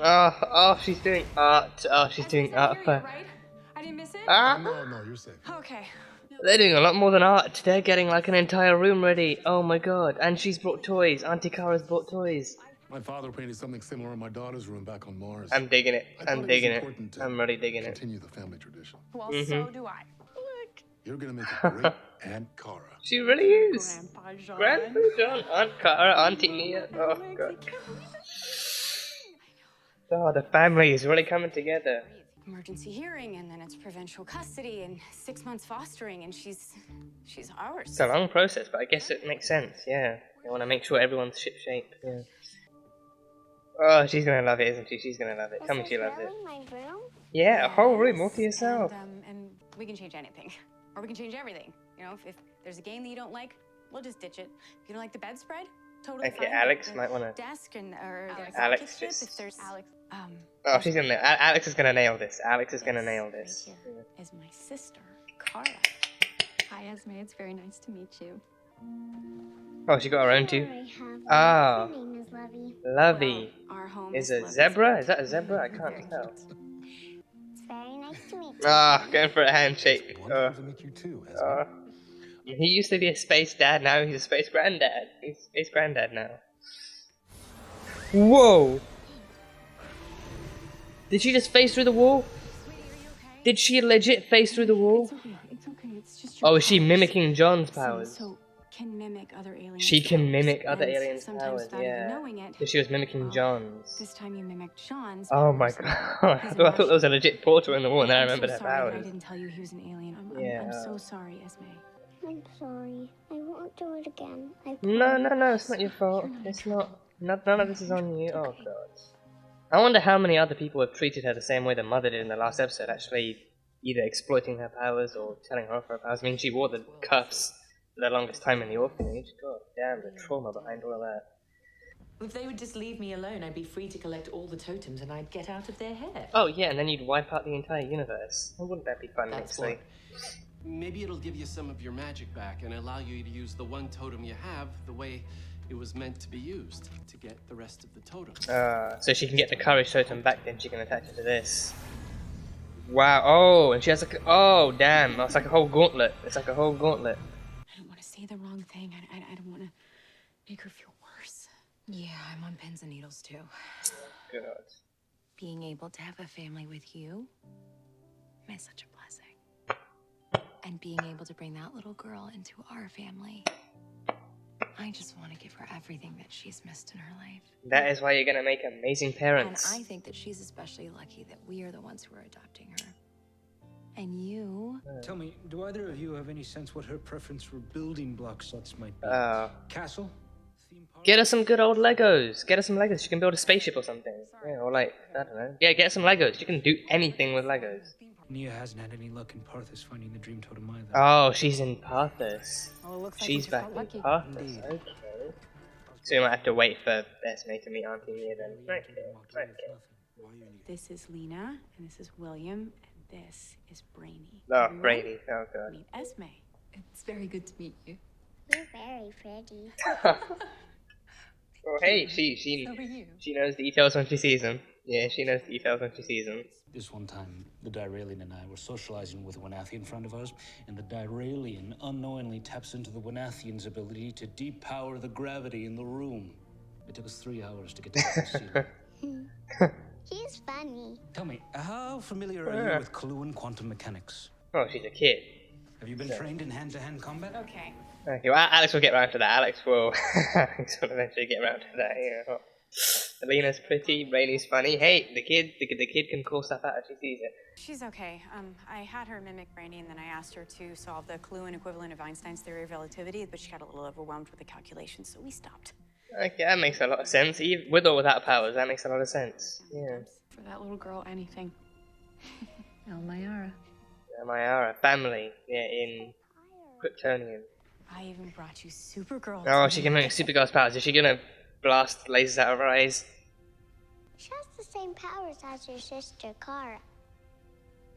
Oh, she's doing art. Oh, she's doing art for. Right? I didn't miss it? No, you're safe. Okay. They're doing a lot more than art. They're getting like an entire room ready. Oh my god. And she's brought toys. Auntie Kara's brought toys. My father painted something similar in my daughter's room back on Mars. I'm digging it. I thought I'm was digging it. important to I'm really digging it. Continue the family tradition. Well, so do I. Look. You're gonna make a great Aunt Cara. She really is. Grandpa John. Grandpa John, Aunt Kara, Auntie Mia. Oh god. I can't believe Oh, the family is really coming together. Emergency hearing, and then it's provincial custody, and 6 months fostering, and she's ours. It's a long process, but I guess it makes sense, yeah. I want to make sure everyone's ship-shape, yeah. Oh, she's gonna love it, isn't she? She's gonna love it. Tell me she loves it. My room? Yeah, a whole room all to yourself. And we can change anything, or we can change everything. You know, if there's a game that you don't like, we'll just ditch it. If you don't like the bedspread, totally Okay, fine. Alex The might want to... desk or the Alex pocket strip, just- if there's Alex. Oh, she's gonna... Alex is gonna nail this. Alex is gonna nail this. Right here is my sister, Cara. Hi, Esme. It's very nice to meet you. Oh, she got her own too. Ah. Oh, My name is Lovey. Lovey. Our home Is is a Love's zebra? home. Is that a zebra? I can't tell. It's very nice to meet you. Ah, going for a handshake. Wonderful to meet you too, Esme. He used to be a space dad, now he's a space granddad. He's space granddad now. Whoa! Did she just phase through the wall? Did she legit phase through the wall? It's okay. It's just Oh, is she mimicking John's powers? So can mimic other aliens. She can mimic powers, other and aliens' sometimes powers, without even yeah. knowing it. So she was mimicking John's. This time you mimicked John's. Oh my powers. god, I thought there was a legit portal in the wall and then I I'm remembered so her sorry that I powers. didn't tell you he was an alien. I'm Yeah. so sorry, Esme. I'm sorry. I won't do it again. No, it's not your fault. It's not. None of this is on you. Oh god. I wonder how many other people have treated her the same way the mother did in the last episode, actually either exploiting her powers or telling her off her powers. I mean, she wore the cuffs for the longest time in the orphanage. God damn, the trauma behind all of that. If they would just leave me alone, I'd be free to collect all the totems and I'd get out of their hair. Oh yeah, and then you'd wipe out the entire universe. Wouldn't that be fun, That's actually? Maybe it'll give you some of your magic back and allow you to use the one totem you have the way it was meant to be used to get the rest of the totems. So she can get the courage totem back, then she can attach it to this. Wow, oh, and she has like, oh damn, it's like a whole gauntlet. It's like a whole gauntlet. I don't want to say the wrong thing. I don't want to make her feel worse. Yeah, I'm on pins and needles too. God. Being able to have a family with you is such a blessing. And being able to bring that little girl into our family, I just want to give her everything that she's missed in her life. That is why you're gonna make amazing parents. And I think that she's especially lucky that we are the ones who are adopting her. And you... Tell me, do either of you have any sense what her preference for building block sets might be? Castle? Theme park? Get her some good old Legos. Get her some Legos. She can build a spaceship or something. Yeah, or like, I don't know. Yeah, get some Legos. You can do anything with Legos. Nia hasn't had any luck in Parthas finding the dream totem either. Oh, she's in Parthas. Well, it looks like She's we just back got in lucky. Parthas. Indeed. Okay. So you might have to wait for Esme to meet Auntie Mia then. Okay. This is Lena, and this is William, and this is Brainy. Oh, Everyone, Brady. Oh god. Meet Esme. It's very good to meet you. You're very pretty. Oh hey, she knows details when she sees them. Yeah, she knows details when she sees them. This one time, the Dyralian and I were socializing with a Wanathian friend of ours, and the Dyralian unknowingly taps into the Wanathian's ability to depower the gravity in the room. It took us 3 hours to get to the ceiling. He's funny. Tell me, how familiar are you with Kaluan quantum mechanics? Oh, she's a kid. Have you been trained in hand-to-hand combat? Okay. Okay, well, Alex will get around to that. Alex will eventually get around to that. Yeah. Alina's pretty, Brainy's funny. Hey, the kid can call stuff out if she sees it. She's okay. I had her mimic Brainy, and then I asked her to solve the Kaluan equivalent of Einstein's theory of relativity, but she got a little overwhelmed with the calculations, so we stopped. Okay, that makes a lot of sense. Even with or without powers, that makes a lot of sense. Yeah. For that little girl, anything. Elmayara. Mayara, family, yeah, in Kryptonian. I even brought you Supergirl. Oh, she can make Supergirl's powers. Is she gonna blast lasers out of her eyes? She has the same powers as your sister, Cara.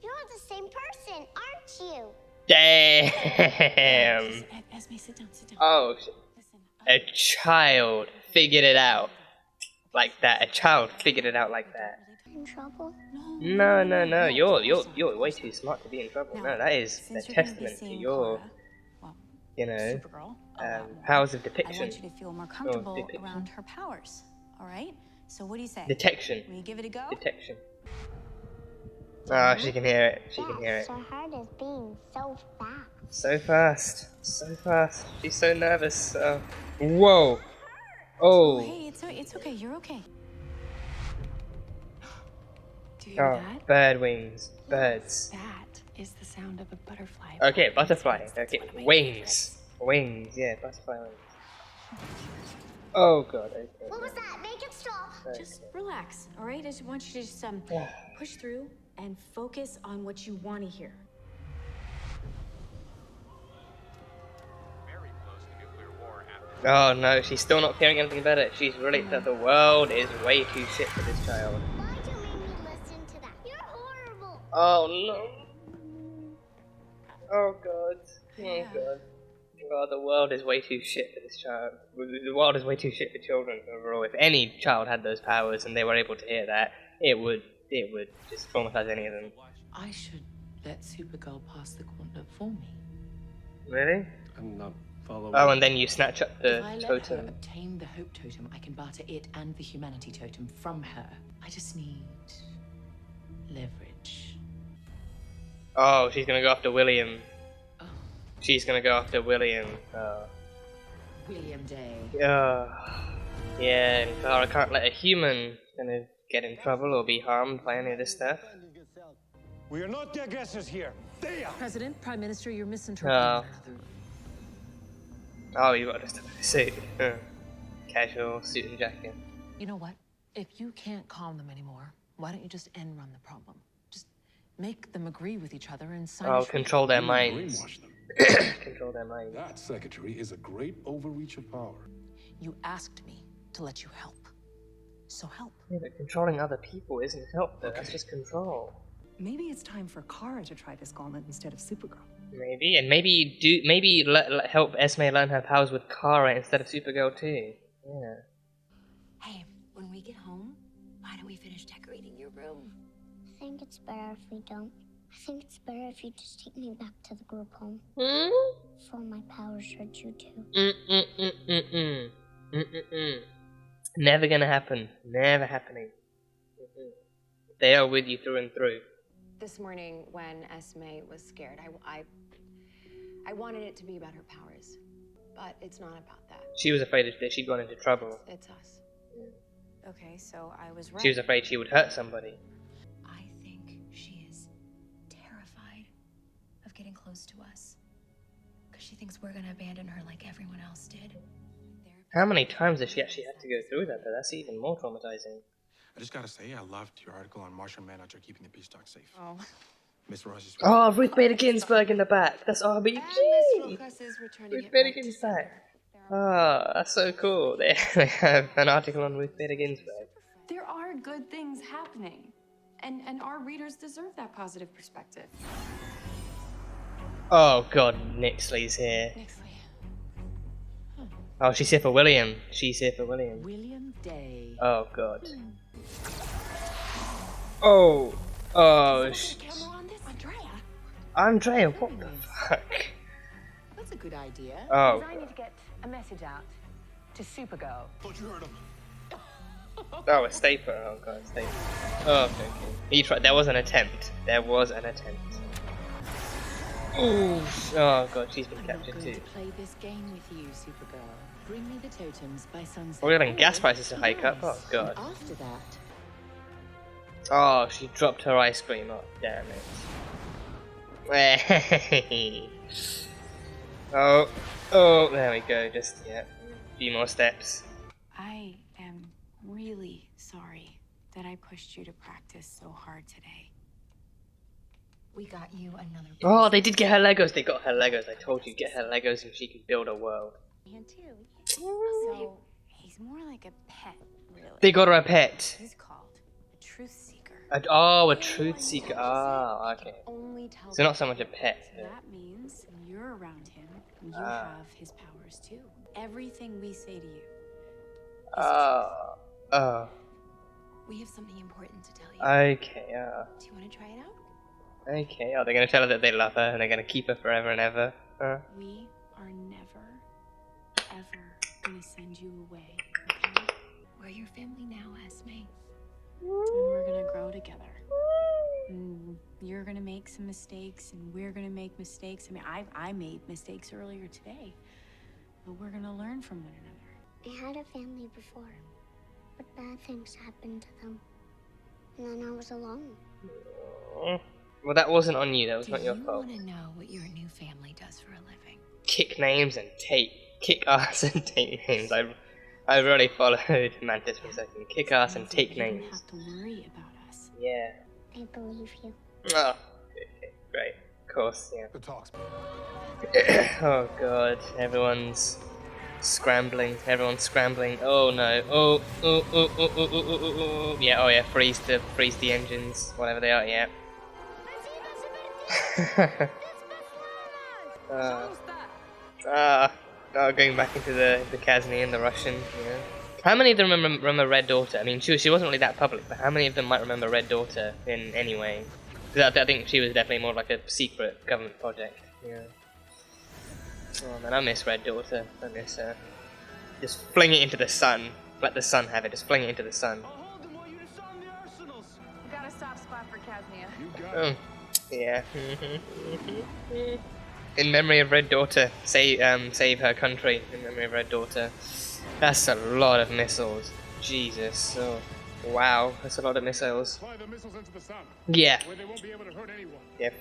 You're the same person, aren't you? Damn. Esme, sit down, sit down. Oh, Listen, a child figured it out. like that. A child figured it out like that. In trouble? No, no, no. You're way too smart to be in trouble. Now, No, that is a since you're gonna be testament to seeing your, Kara, well, you know, Supergirl, a lot more, powers of I depiction. want you to feel more comfortable depiction. around her powers. All right? So what do you say? Detection. Will you give it a go? Detection. Oh, she can hear it. She can hear it. Yes, her heart is beating so fast. So fast. So fast. She's so nervous. Whoa. Oh. Hey, it's okay. You're okay. Do you hear Oh, that? bird wings. Birds. That is the sound of a butterfly. Okay, butterfly. Okay, wings. Wings, yeah, butterfly wings. Oh god, okay. What was that? Make it stop. Just relax, all right? I just want you to just push through and focus on what you want to hear. Oh no, she's still not feeling anything better. She's really that the world is way too shit for this child. Why'd you make me listen to that? You're horrible. Oh no. Oh god. Oh god. Oh, the world is way too shit for this child. The world is way too shit for children overall. If any child had those powers and they were able to hear that, it would just traumatize any of them. I should let Supergirl pass the gauntlet for me. Really? I'm not following. Oh, and then you snatch up the If I let her totem. obtain the Hope Totem, I can barter it and the Humanity Totem from her. I just need leverage. Oh, she's gonna go after William. Oh, She's gonna go after William. William Day. Yeah, and Clara can't let a human gonna get in trouble or be harmed by any of this stuff. We are not the aggressors here. They are. President, Prime Minister, you're misinterpreting. Oh, you got just a suit. Casual suit and jacket. You know what? If you can't calm them anymore, why don't you just end run the problem? Just make them agree with each other and sign. Oh, a treaty. control their You minds. brainwash them. Control their minds. That, secretary, is a great overreach of power. You asked me to let you help, so help. Yeah, but controlling other people isn't help, though. That's just control. Maybe it's time for Kara to try this gauntlet instead of Supergirl. Maybe, and maybe help Esme learn her powers with Kara instead of Supergirl too. Yeah. Hey, when we get home, why don't we finish decorating your room? I think it's better if we don't. I think it's better if you just take me back to the group home. For my powers hurt you too. Never gonna happen. Never happening. They are with you through and through. This morning, when Esme was scared, I wanted it to be about her powers, but it's not about that. She was afraid that she'd gone into trouble. It's us. Okay, so I was right. She was afraid she would hurt somebody. I think she is terrified of getting close to us, because she thinks we're gonna abandon her like everyone else did. How many times has she actually had to go through that, though? That's even more traumatizing. I just gotta say, I loved your article on Martian Manager keeping the peace talk safe. Oh. Miss Ross is Oh, Ruth Bader Ginsburg in the back. That's RBG. Ruth Bader Ginsburg. Oh, that's so cool. They have an article on Ruth Bader Ginsburg. There are good things happening. And our readers deserve that positive perspective. Oh god, Nixley's here. Oh, she's here for William. She's here for William. William Day. Oh god. Oh. Oh. Andrea, what the fuck? That's a good idea. Oh. I need to get a message out to Supergirl. Thought you heard him. Oh, a stapler. Oh god, stapler. Oh, okay. He tried. There was an attempt. There was an attempt. Ooh. Oh god, she's been captured I'm going too. to play this game with you, Supergirl. Bring me the totems by sunset. We're getting gas prices to hike up. Oh god. And after that, Oh, she dropped her ice cream. Oh, damn it. Oh, oh, there we go. Just, yeah, a few more steps. I am really sorry that I pushed you to practice so hard today. We got you another. Oh, they did get her Legos. They got her Legos. I told you, get her Legos and she can build a world. And too. So he's more like a pet, really. They got her a pet. He's called a truth seeker. Oh, a truth seeker. Ah, okay. Only tell So not so much a pet. So that means when you're around him, you have his powers too. Everything we say to you. Oh. Oh. We have something important to tell you. Okay, Do you want to try it out? okay, oh, they're gonna tell her that they love her and they're gonna keep her forever and ever. We are never, ever gonna send you away, okay? We're your family now, Esme. And we're gonna grow together. And you're gonna make some mistakes, and we're gonna make mistakes. I mean, I made mistakes earlier today, but we're gonna learn from one another. I had a family before, but bad things happened to them. And then I was alone. Well, that wasn't on you, that was not your fault. Do you want to know what your new family does for a living? Kick names and kick ass and take names. I really followed Mantis for a second. Kick ass and take names. You don't have to worry about us. Yeah. I believe you. Oh, okay, great. Of course, yeah. The talks. Oh god, everyone's scrambling. Oh no. Oh. Yeah, oh yeah, freeze the engines, whatever they are, yeah. Going back into the Kazny and the Russian, yeah. How many of them remember Red Daughter? I mean, she wasn't really that public, but how many of them might remember Red Daughter in any way? Because I think she was definitely more like a secret government project, yeah. Oh man, I miss Red Daughter. I miss her. Just fling it into the sun. Let the sun have it. Just fling it into the sun. We got a soft spot for Kaznia. Oh, yeah. In memory of Red Daughter, save her country. In memory of Red Daughter. That's a lot of missiles. Jesus. Oh, wow. That's a lot of missiles. Fly the missiles into the sun. Yeah. Where they won't be able to hurt anyone. Yeah.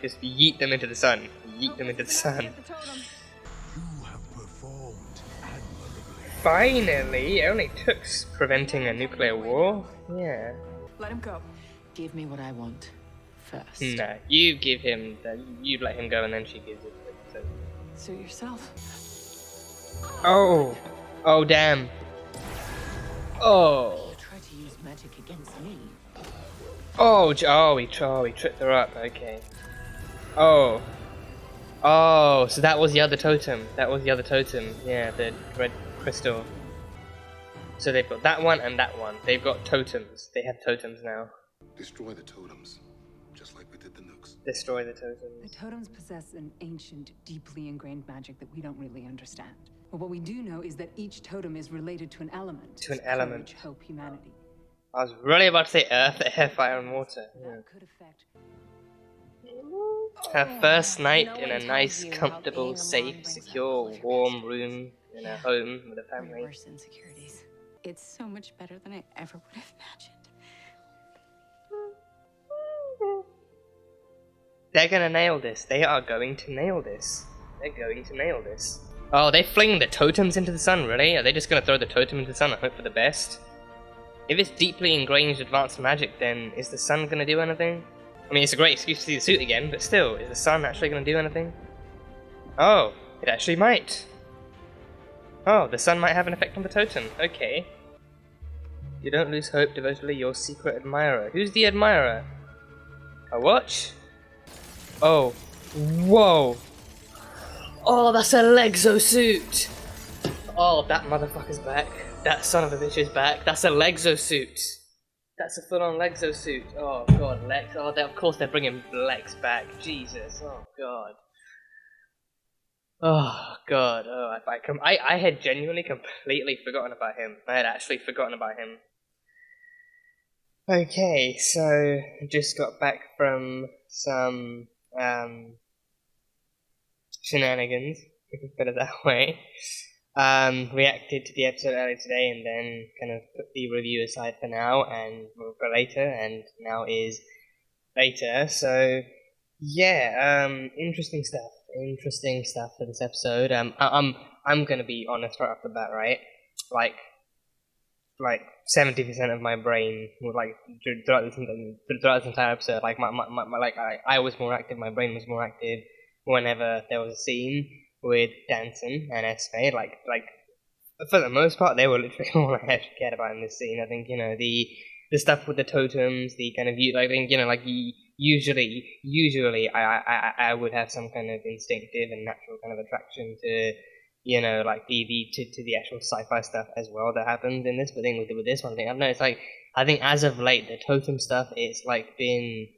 Just yeet them into the sun. Yeet them into the sun. You have performed admirably. Finally, it only took preventing a nuclear war. Yeah. Let him go. Give me what I want first. No, you give him. You let him go, and then she gives it. So. Suit yourself. Oh. Oh damn. Oh. You tried to use magic against me. Oh. He tripped her up. Okay. Oh. Oh. So that was the other totem. Yeah, the red crystal. So they've got that one and that one. They've got totems. They have totems now. Destroy the totems, just like we did the nukes. Destroy the totems. The totems possess an ancient, deeply ingrained magic that we don't really understand. But what we do know is that each totem is related to an element. To an element. Courage, hope, humanity. I was really about to say earth, air, fire, and water. Yeah. That could affect. Her first night in a nice, comfortable, safe, secure, warm room in a home with a family. Worse insecurities. It's so much better than I ever would have imagined. They're gonna nail this. They are going to nail this. They're going to nail this. Oh, they fling the totems into the sun, really? Are they just gonna throw the totem into the sun and hope for the best? If it's deeply ingrained advanced magic, then is the sun gonna do anything? I mean, it's a great excuse to see the suit again, but still, is the sun actually gonna do anything? Oh, it actually might. Oh, the sun might have an effect on the totem. Okay. You don't lose hope, devotedly, your secret admirer. Who's the admirer? A watch? Oh. Whoa! Oh, that's a Lexosuit! Oh, that motherfucker's back. That son of a bitch is back. That's a Lexosuit. That's a full-on Lexosuit. Oh god, Lex. Oh, of course they're bringing Lex back. Jesus. Oh god. Oh god. Oh, I had genuinely completely forgotten about him. I had actually forgotten about him. Okay, so just got back from some shenanigans, if we can put it that way. Reacted to the episode earlier today and then kind of put the review aside for now and for later, and now is later. So yeah, interesting stuff for this episode. I'm gonna be honest right off the bat, right? Like 70% of my brain was like throughout this entire episode, like I was more active, my brain was more active whenever there was a scene with Dansen and Esme. Like for the most part, they were literally all I actually cared about in this scene. I think, you know, the stuff with the totems, the kind of usually I would have some kind of instinctive and natural kind of attraction you know, like to the actual sci-fi stuff as well that happens in this. But then with this one thing, I don't know. It's like I think as of late, the totem stuff, it's like been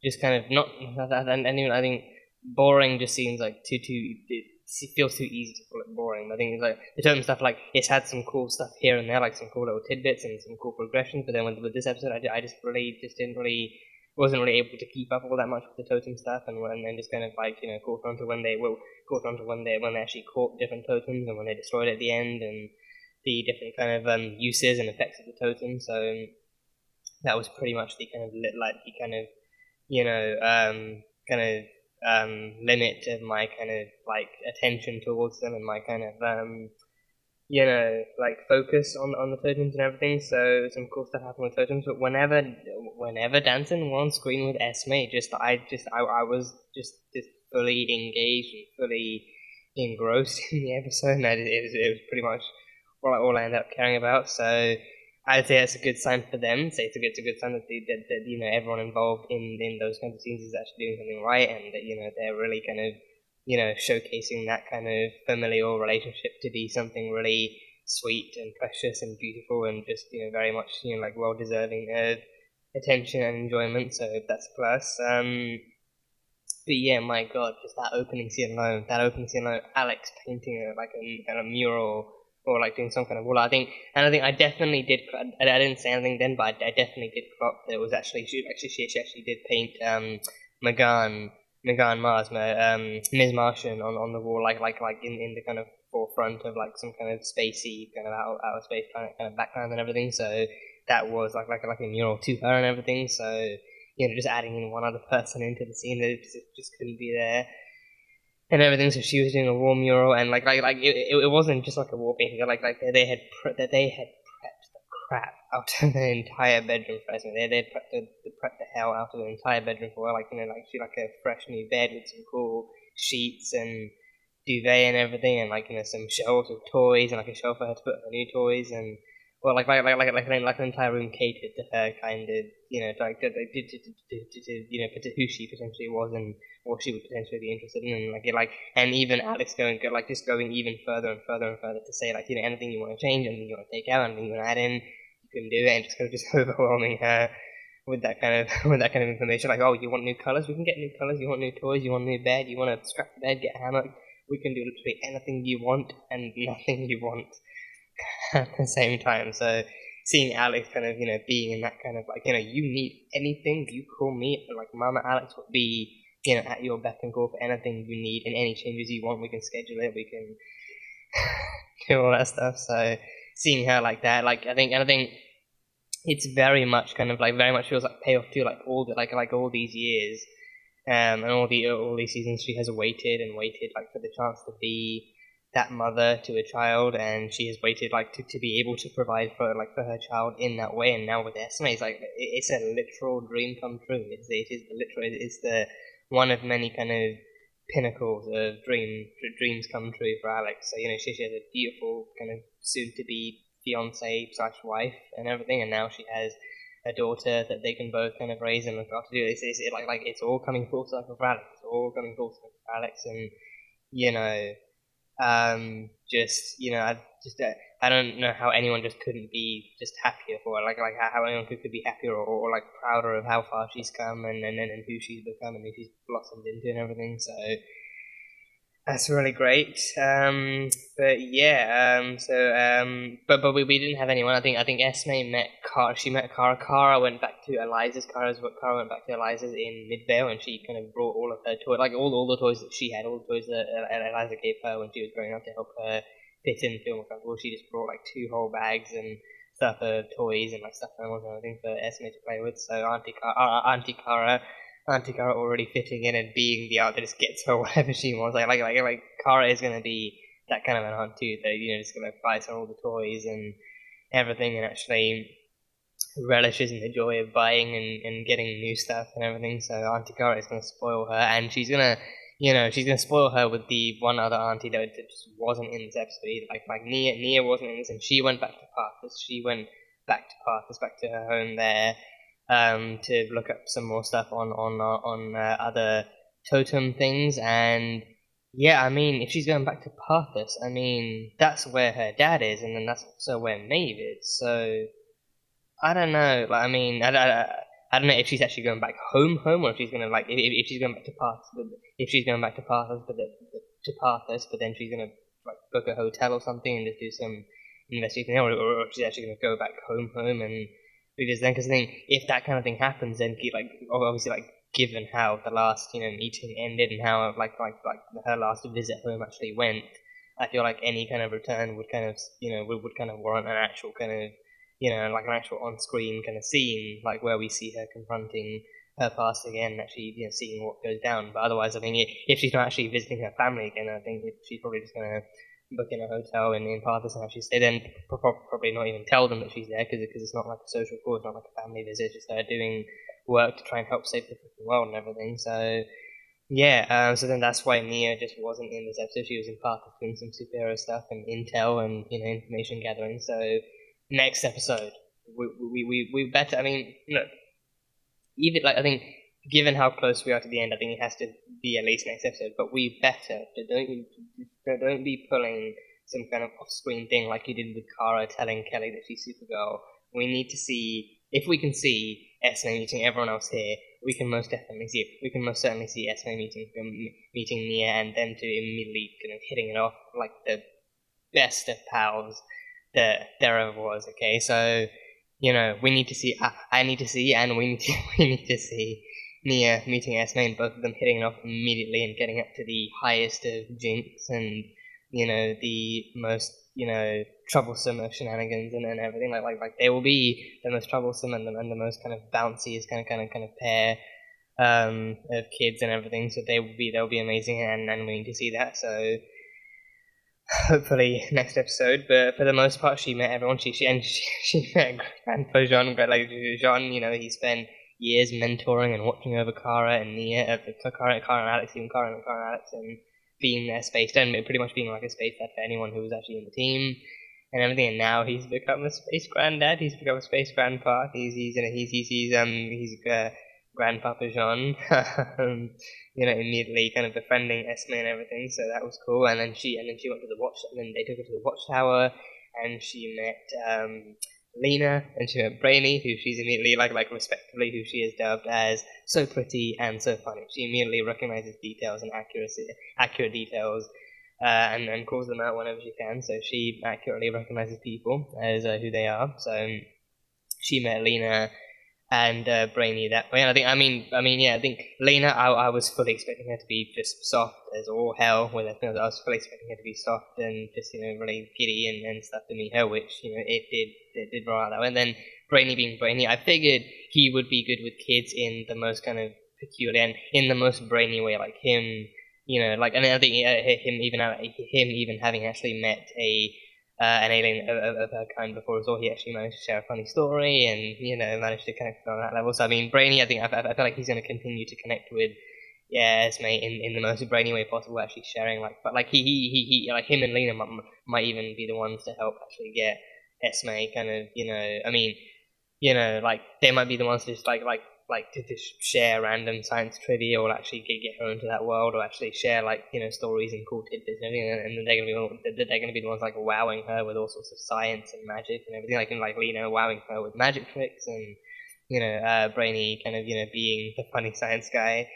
just kind of not. And even I think boring just seems like too. It feels too easy to call it boring. I think it's like the totem stuff, like it's had some cool stuff here and there, like some cool little tidbits and some cool progressions. But then with this episode, I just wasn't really able to keep up all that much with the totem stuff, and just kind of like, you know, caught on to when they actually caught different totems and when they destroyed at the end, and the different kind of uses and effects of the totem. So that was pretty much the kind of you know, limit of my kind of like attention towards them and my kind of you know, like focus on the totems and everything. So some cool stuff happened with totems. But whenever Dansen was on screen with Esme, I was just fully engaged and fully engrossed in the episode, and it was pretty much all I ended up caring about. So I'd say that's a good sign for them. So it's a good sign that you know, everyone involved in those kinds of scenes is actually doing something right, and that, you know, they're really kind of, you know, showcasing that kind of familial relationship to be something really sweet and precious and beautiful, and just, you know, very much, you know, like well deserving of attention and enjoyment. So that's a plus. But yeah, my God, just that opening scene alone, Alex painting like a mural, or like doing some kind of wall. I think I definitely did. I didn't say anything then, but I definitely did clock that it was actually she actually did paint Megan Mars, Ms. Martian on the wall, like in the kind of forefront of like some kind of spacey kind of outer space planet kind of background and everything. So that was like a mural to her and everything. So, you know, just adding in one other person into the scene that just couldn't be there and everything. So she was doing a wall mural, and it wasn't just like a wall painting. Like they had prepped the crap out of the entire bedroom for Esme. They prepped the hell out of the entire bedroom for her. Like, you know, like she like a fresh new bed with some cool sheets and duvet and everything, and like, you know, some shelves with toys and like a shelf for her to put her new toys, and well, like an entire room catered to her, kind of, you know, to you know, to who she potentially was and what she would potentially be interested in, and and even Alex going even further and further and further to say, like, you know, anything you want to change, anything you want to take out, anything you want to add in, you can do it, and just kind of just overwhelming her with that kind of information. Like, oh, you want new colors? We can get new colors. You want new toys? You want a new bed? You want to scrap the bed? Get a hammock? We can do literally anything you want and nothing you want at the same time. So seeing Alex kind of, you know, being in that kind of like, you know, you need anything, you call me, like Mama Alex will be, you know, at your beck and call for anything you need, and any changes you want, we can schedule it, we can do all that stuff. So seeing her like that, like I think it's very much kind of like very much feels like payoff to like all these years, and all these seasons she has waited like for the chance to be that mother to a child, and she has waited like to be able to provide for her child in that way. And now with Esme, it's like it's a literal dream come true. It's the one of many kind of pinnacles of dreams come true for Alex. So, you know, she has a beautiful kind of soon to be fiance / wife and everything, and now she has a daughter that they can both kind of raise and look after. It's all coming full circle for Alex. It's all coming full circle for Alex, and, you know, I don't know how anyone just couldn't be just happier for her. Like how anyone could be happier or like prouder of how far she's come and who she's become and who she's blossomed into and everything. So that's really great. But we didn't have anyone. I think Esme met Kara. She met Kara. Kara went back to Eliza's. Kara went back to Eliza's in Midvale, and she kind of brought all of her toys, like all the toys that she had, all the toys that Eliza gave her when she was growing up to help her fit in film comfortable. She just brought like 2 whole bags and stuff of toys and like stuffed animals and everything for Esme to play with. So Auntie Kara already fitting in and being the aunt that just gets her whatever she wants. Like Kara is gonna be that kind of an aunt too, that, you know, just gonna buy her all the toys and everything, and actually relishes in the joy of buying and getting new stuff and everything. So Auntie Kara is gonna spoil her, and she's gonna spoil her with the one other auntie that just wasn't in this episode either. Like Nia wasn't in this, and she went back to Parthas. She went back to Parthas, back to her home there, to look up some more stuff on other totem things, and Yeah, I mean, if she's going back to Parthas, I mean, that's where her dad is, and then that's also where Maeve is. So I don't know. Like, I mean, I don't know if she's actually going back home, or if she's gonna like if she's going back to Parthas, if she's going back to Parthas, but then she's gonna like book a hotel or something and just do some investigation, or if she's actually gonna go back home, and because I think if that kind of thing happens, then like obviously like given how the last meeting ended and how like her last visit home actually went, I feel like any kind of return would kind of would kind of warrant an actual kind of like an actual on-screen kind of scene, like where we see her confronting her past again, and actually seeing what goes down. But otherwise, I think if she's not actually visiting her family again, I think she's probably just gonna book in a hotel in Parthas and actually stay there, and probably not even tell them that she's there because it's not like a social call, it's not like a family visit, it's just her doing work to try and help save the freaking world and everything. So yeah, so then that's why Nia just wasn't in this episode. She was in Parthas doing some superhero stuff and intel and information gathering. So next episode, we better. I mean, even like I think, given how close we are to the end, I think it has to be at least next episode. But we better don't be pulling some kind of off-screen thing like you did with Kara telling Kelly that she's Supergirl. We need to see if we can see Esme meeting everyone else here. We can most certainly see Esme meeting Nia, and them two immediately kind of hitting it off like the best of pals that there ever was. Okay, so we need to see. I need to see, and we need to see Nia meeting Esme, and both of them hitting it off immediately and getting up to the highest of jinx, and the most troublesome of shenanigans and everything. Like they will be the most troublesome and the most kind of bounciest kind of pair of kids and everything. So they'll be amazing, and we need to see that. So hopefully next episode. But for the most part, she met everyone. She met Grandpa Jean. Like Jean, he spent years mentoring and watching over Kara and Nia, Kara and Alex, even Kara and Alex, and being their space dad, pretty much being like a space dad for anyone who was actually in the team and everything. And now he's become a space granddad. He's become a space grandpa. He's Grandpapa Jean. Immediately kind of befriending Esme and everything. So that was cool. And then she went to the watch. And then they took her to the watchtower, and she met Lena, and she met Brainy, who she's immediately like respectively, who she is dubbed as so pretty and so funny. She immediately recognizes details and accurate details, and calls them out whenever she can. So she accurately recognizes people as who they are. So she met Lena and Brainy that way. And I think Lena, I was fully expecting her to be just soft as all hell with her. I was fully expecting her to be soft and just really giddy and stuff to meet her, which it did roll out that way. And then Brainy being Brainy, I figured he would be good with kids in the most kind of peculiar and in the most brainy way, like him. And I think him even having actually met an alien of her kind before as well, he actually managed to share a funny story and managed to connect on that level. So I mean, Brainy, I think I feel like he's going to continue to connect with Esme in the most Brainy way possible, actually sharing but he like him and Lena might even be the ones to help actually get Esme kind of like they might be the ones to just to just share random science trivia, or actually get her into that world, or actually share stories and cool tidbits and everything, and they're gonna be the ones wowing her with all sorts of science and magic and everything, like Lena wowing her with magic tricks, and Brainy kind of being the funny science guy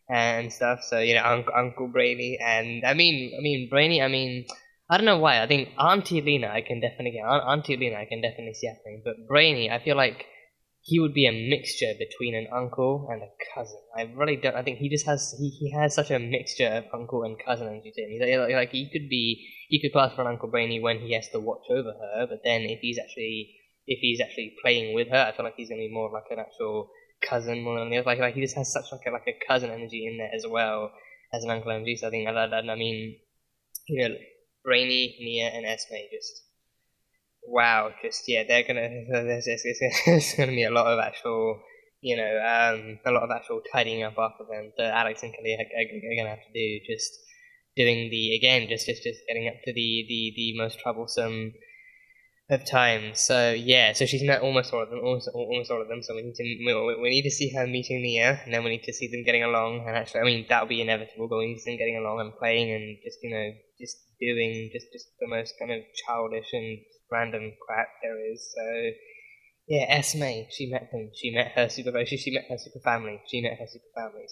and stuff. So Uncle Brainy, and I mean Brainy. I don't know why. I think Auntie Lena I can definitely see happening, but Brainy, I feel like he would be a mixture between an uncle and a cousin. I really don't. I think he just has he has such a mixture of uncle and cousin energy to him. He could pass for an Uncle Brainy when he has to watch over her, but then if he's actually playing with her, I feel like he's gonna be more like an actual cousin more than the other. Like he just has such like a cousin energy in there as well as an uncle energy. So I think Brainy, Nia, and Esme just. Wow, they're gonna. There's gonna be a lot of actual, tidying up after them that Alex and Kelly are gonna have to do. Just doing just getting up to the most troublesome of time. So yeah, so she's met almost all of them, almost all of them. So we need to see her meeting Nia, and then we need to see them getting along. And actually, I mean, that'll be inevitable. But we need to see them getting along and playing and just just doing just the most kind of childish and random crap there is. So yeah, Esme, she met them. She met her super family. So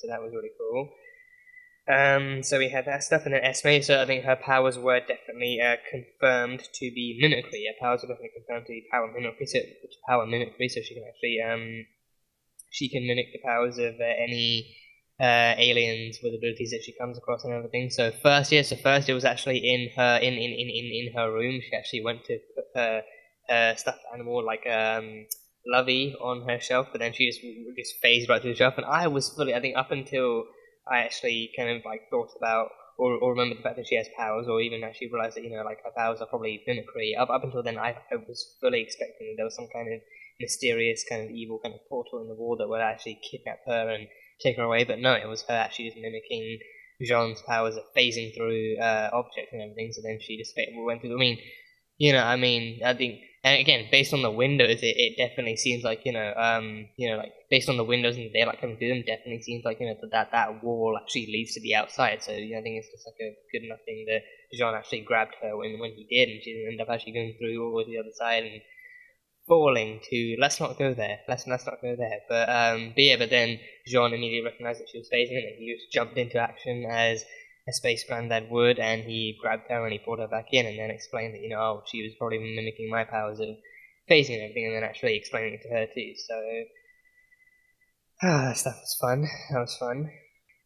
that was really cool. So we had that stuff, and then Esme, so I think her powers were definitely confirmed to be mimicry. Her powers were definitely confirmed to be power mimicry, so she can actually, she can mimic the powers of any aliens with abilities that she comes across and everything. So first it was actually in her room. She actually went to put her stuffed animal, like Lovey, on her shelf, but then she just phased right to the shelf, and I was fully, I think up until I actually kind of like thought about or remembered the fact that she has powers, or even actually realized that like her powers are probably mimicry. Up until then, I was fully expecting that there was some kind of mysterious, kind of evil, kind of portal in the wall that would actually kidnap her and take her away. But no, it was her actually just mimicking Jean's powers of phasing through objects and everything. So then she just went through. I think. And again, based on the windows, it definitely seems like like based on the windows and the daylight coming through them, definitely seems like that wall actually leads to the outside. So I think it's just like a good enough thing that Jean actually grabbed her when he did, and she ended up actually going through all the other side and falling to. Let's not go there. Let's not go there. But then Jean immediately recognized that she was phasing him, and he just jumped into action as a space granddad would, and he grabbed her and he pulled her back in, and then explained that she was probably mimicking my powers of phasing and everything, and then actually explaining it to her too. So that stuff was fun. That was fun.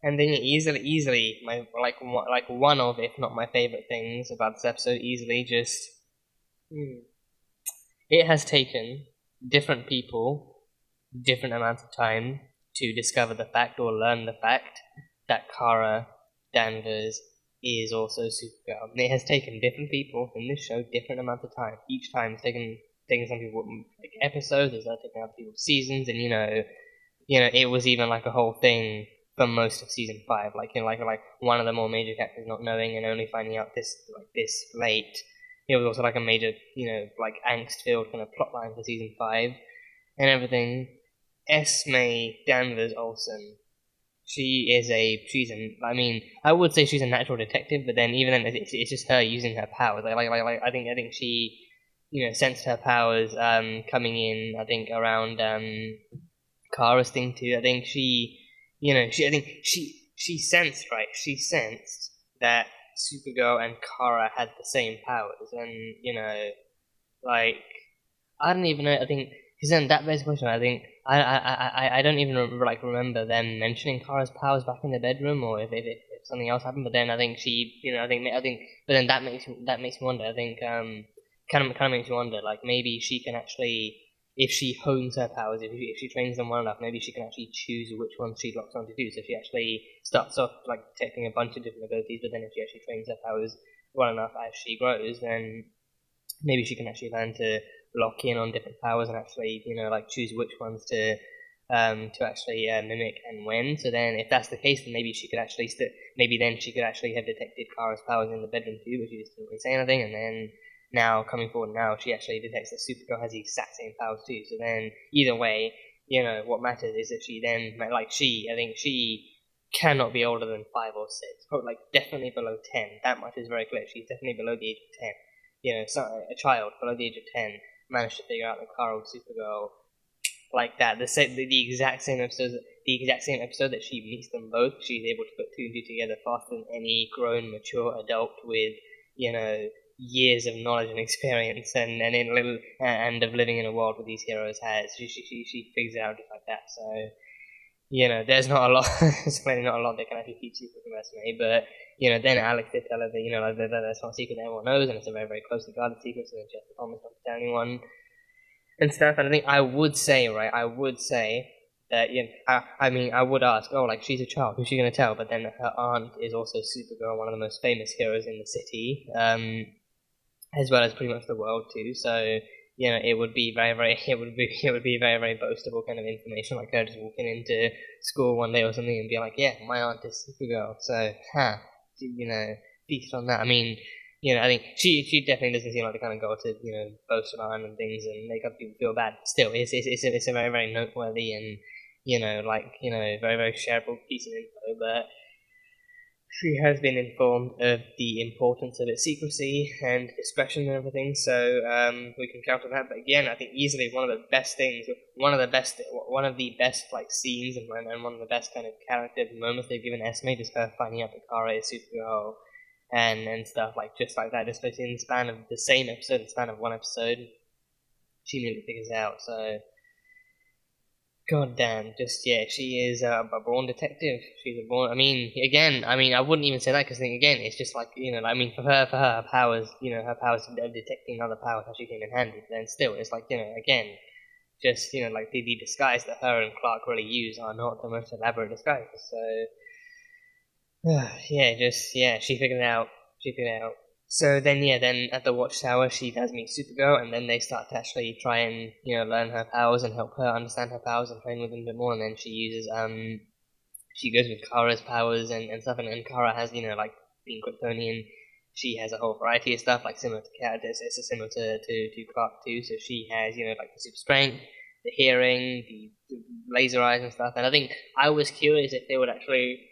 And then easily my one of, if not my favorite things about this episode, easily just it has taken different people different amounts of time to discover the fact or learn the fact that Kara Danvers is also Supergirl. And it has taken different people in this show different amounts of time. Each time it's taken some people like episodes, it's taken other people seasons, and it was even like a whole thing for most of season 5. Like one of the more major characters not knowing and only finding out this late. It was also like a major like angst filled kind of plotline for season 5 and everything. Esme Danvers Olsen. I mean, I would say she's a natural detective, but then even then, it's just her using her powers. I think she, sensed her powers coming in. I think around Kara's thing too. I think she sensed, right? She sensed that Supergirl and Kara had the same powers, and I don't even know. I think because then that begs the question. I think I don't even remember them mentioning Kara's powers back in the bedroom, or if something else happened. But then I think she, but then that makes me wonder. I think kind of makes me wonder. Like maybe she can actually, if she hones her powers, if she trains them well enough, maybe she can actually choose which ones she locks on to do. So she actually starts off like detecting a bunch of different abilities, but then if she actually trains her powers well enough as she grows, then maybe she can actually learn to lock in on different powers and actually, choose which ones to actually mimic and when. So then, if that's the case, then maybe she could actually maybe then she could actually have detected Kara's powers in the bedroom too, but she just didn't really say anything. And then now coming forward, now she actually detects that Supergirl has the exact same powers too. So then, either way, what matters is that she then, I think she cannot be older than 5 or 6, probably definitely below 10. That much is very clear. She's definitely below the age of 10. A child below the age of 10 managed to figure out that Kara was Supergirl like that. The exact same episode that she meets them both, she's able to put 2 and 2 together faster than any grown, mature adult with years of knowledge and experience and of living in a world where these heroes has. She figures it out just like that. So there's not a lot. There's clearly not a lot that can actually keep secret from Esme, but then Alex did tell her that that's not a secret that everyone knows, and it's a very, very closely guarded secret, so then she has to promise not to tell anyone and stuff. And I think I would say that I would ask, she's a child, who's she gonna tell? But then her aunt is also Supergirl, one of the most famous heroes in the city, as well as pretty much the world too. So it would be very, very boastable kind of information, like her just walking into school one day or something and be like, yeah, my aunt is Supergirl, so feast on that. I mean, I think she definitely doesn't seem like the kind of girl to, boast about random things and make other people feel bad. Still, it's a very, very noteworthy and, very, very shareable piece of info, but she has been informed of the importance of its secrecy and discretion and everything, so we can count on that. But again, I think easily one of the best like scenes and one of the best kind of character moments they've given Esme is her finding out that Kara is Supergirl and stuff like just like that. Just in the span of the same episode, the span of one episode, she immediately figures it out. So. God damn, she is a born detective. She's a born. I wouldn't even say that because again, it's just like for her powers, her powers of detecting other powers actually came in handy. But then still, it's like again, just like the disguise that her and Clark really use are not the most elaborate disguises. So she figured it out. So then at the Watchtower she does meet Supergirl, and then they start to actually try and learn her powers and help her understand her powers and train with them a bit more. And then she uses she goes with Kara's powers and stuff, and Kara has like being Kryptonian, she has a whole variety of stuff like similar to characters. It's similar to Clark too. So she has like the super strength, the hearing, the laser eyes and stuff. And I think I was curious if they would actually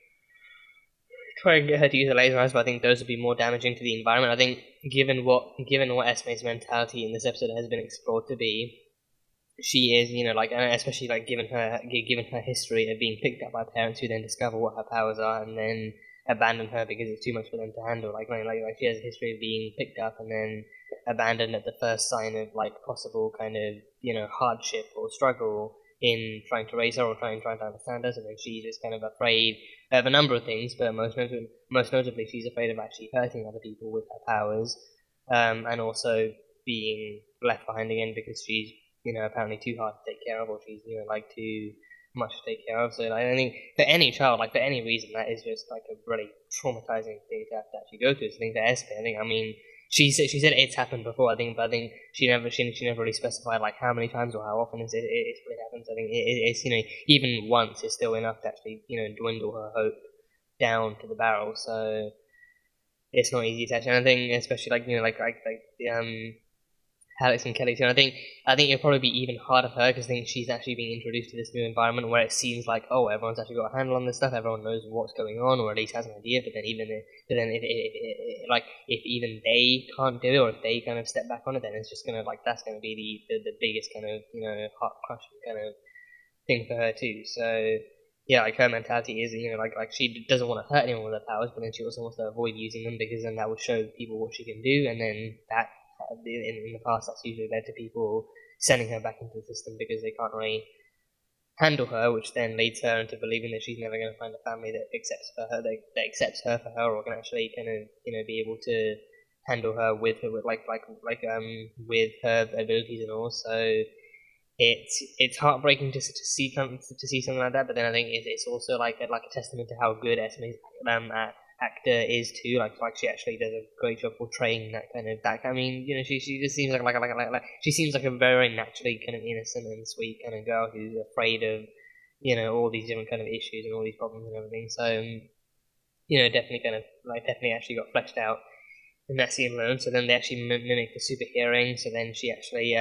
try and get her to use the laser eyes, but I think those would be more damaging to the environment. I think given what Esme's mentality in this episode has been explored to be, she is especially given her history of being picked up by parents who then discover what her powers are and then abandon her because it's too much for them to handle. Like she has a history of being picked up and then abandoned at the first sign of possible kind of hardship or struggle in trying to raise her or trying to understand us, and then she's just kind of afraid of a number of things, but most notably she's afraid of actually hurting other people with her powers, and also being left behind again because she's apparently too hard to take care of, or she's too much to take care of. So I think for any child, for any reason, that is just a really traumatizing thing to have to actually go through. So I think for Esme, she said it's happened before. But I think she never really specified how many times or how often it's really happens. I think it's even once is still enough to actually dwindle her hope down to the barrel. So it's not easy to actually. And I think especially Alex and Kelly too. And I think it'll probably be even harder for her because I think she's actually being introduced to this new environment where it seems like everyone's actually got a handle on this stuff. Everyone knows what's going on, or at least has an idea. But then if even they can't do it, or if they kind of step back on it, then it's just gonna that's gonna be the biggest kind of heart crushing kind of thing for her too. So yeah, her mentality is she doesn't want to hurt anyone with her powers, but then she also wants to avoid using them because then that will show people what she can do, and then that. In the past, that's usually led to people sending her back into the system because they can't really handle her, which then leads her into believing that she's never going to find a family that accepts her for her, or can actually kind of be able to handle her with her with her abilities and all. So it's heartbreaking to see something like that. But then I think it's also a testament to how good Esme's actor is too. She actually does a great job portraying that kind of she just seems she seems like a very naturally kind of innocent and sweet kind of girl who's afraid of all these different kind of issues and all these problems and everything. So definitely actually got fleshed out in that scene alone. So then they actually mimic the super hearing. So then she actually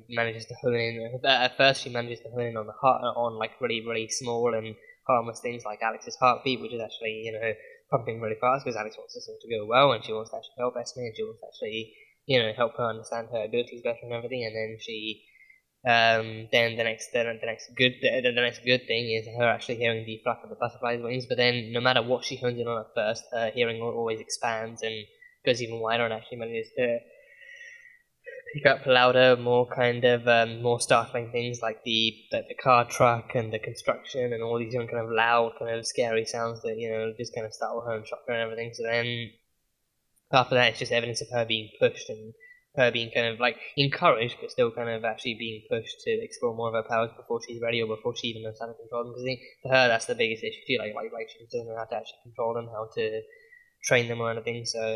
manages to hone in. At first, she manages to hone in on the heart, on really really small and harmless things like Alex's heartbeat, which is actually pumping really fast because Alex wants this all to go well, and she wants to actually help Esme, and she wants to actually help her understand her abilities better and everything. And then she then the next good thing is her actually hearing the flap of the butterfly's wings. But then no matter what she hones in on at first, her hearing always expands and goes even wider, and actually manages to pick up louder, more more startling things like the car truck and the construction and all these different kind of loud, kind of scary sounds that just kind of startle her and shock her and everything. So then after that, it's just evidence of her being pushed and her being kind of encouraged, but still kind of actually being pushed to explore more of her powers before she's ready or before she even knows how to control them. Because for her, that's the biggest issue too. She doesn't know how to actually control them, how to train them or anything. So.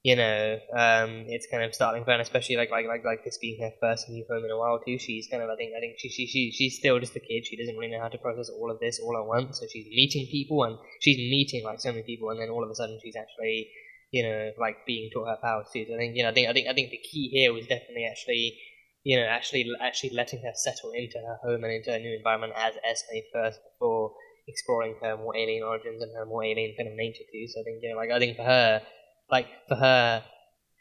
It's kind of startling for her, and especially this being her first new home in a while too. She's kind of I think she's still just a kid. She doesn't really know how to process all of this all at once. So she's meeting people, and she's meeting so many people, and then all of a sudden she's actually like being taught her powers too. So I think I think the key here was definitely actually actually letting her settle into her home and into her new environment as Esme first before exploring her more alien origins and her more alien kind of nature too. So I think I think for her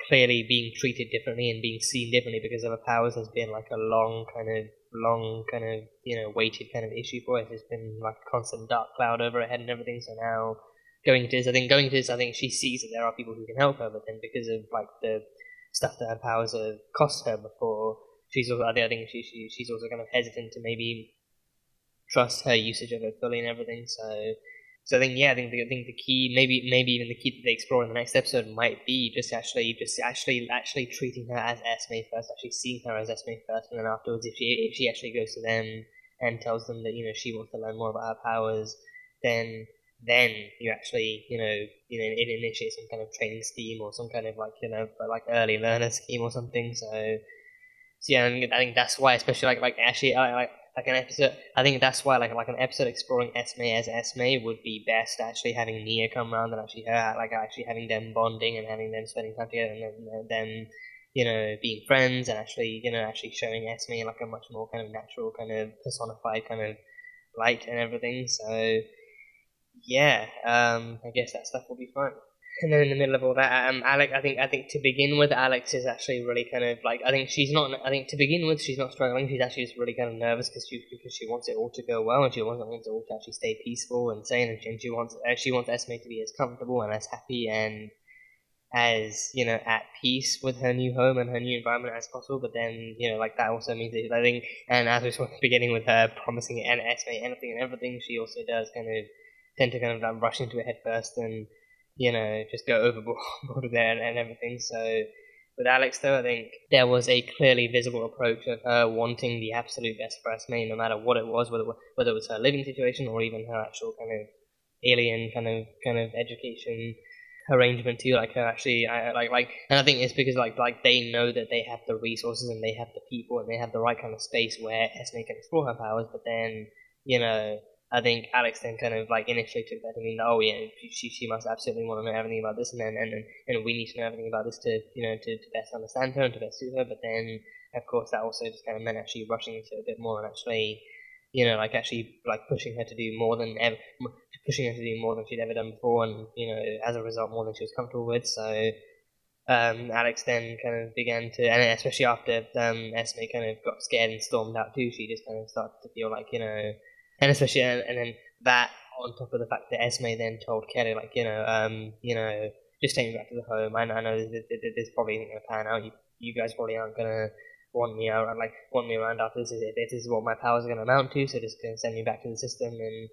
clearly being treated differently and being seen differently because of her powers has been like a long kind of weighted kind of issue for her. There's been like a constant dark cloud over her head and everything. So now going into this, I think she sees that there are people who can help her, but then because of like the stuff that her powers have cost her before, she's also, I think she's also kind of hesitant to maybe trust her usage of it fully and everything. So I think I think the key, maybe even the key that they explore in the next episode might be just actually treating her as Esme first, actually seeing her as Esme first, and then afterwards, if she actually goes to them and tells them that she wants to learn more about her powers, then you actually it initiates some kind of training scheme or some kind of like early learner scheme or something. So yeah, I think that's why, especially like an episode, I think that's why like an episode exploring Esme as Esme would be best, actually having Nia come around and actually her actually having them bonding and having them spending time together and them being friends and actually actually showing Esme in like a much more kind of natural kind of personified kind of light and everything. So yeah, I guess that stuff will be fun. And then in the middle of all that, Alex, I think to begin with, Alex is actually really kind of like, I think to begin with, she's not struggling. She's actually just really kind of nervous because she wants it all to go well, and she wants it all to actually stay peaceful and sane, and she wants Esme to be as comfortable and as happy and as at peace with her new home and her new environment as possible. But then like that also means that I think, and as we saw at the beginning with her promising Esme anything and everything, she also does kind of tend to kind of rush into it head first and just go overboard there and everything. So with Alex, though, I think there was a clearly visible approach of her wanting the absolute best for Esme, no matter what it was, whether it was her living situation or even her actual kind of alien kind of education arrangement too. Like her actually, and I think it's because like they know that they have the resources and they have the people and they have the right kind of space where Esme can explore her powers, but then I think Alex then kind of like initially took that to mean, oh yeah, she must absolutely want to know everything about this, and we need to know everything about this to to best understand her and to best suit her. But then of course that also just kind of meant actually rushing into it a bit more and actually pushing her to do more than she'd ever done before, and as a result more than she was comfortable with. So Alex then kind of began to, and especially after Esme kind of got scared and stormed out too, she just kind of started to feel like and especially, and then that on top of the fact that Esme then told Kelly, like, just take me back to the home. I know this probably isn't going to pan out. You guys probably aren't going to want me around after this. This is what my powers are going to amount to, so just going to send me back to the system and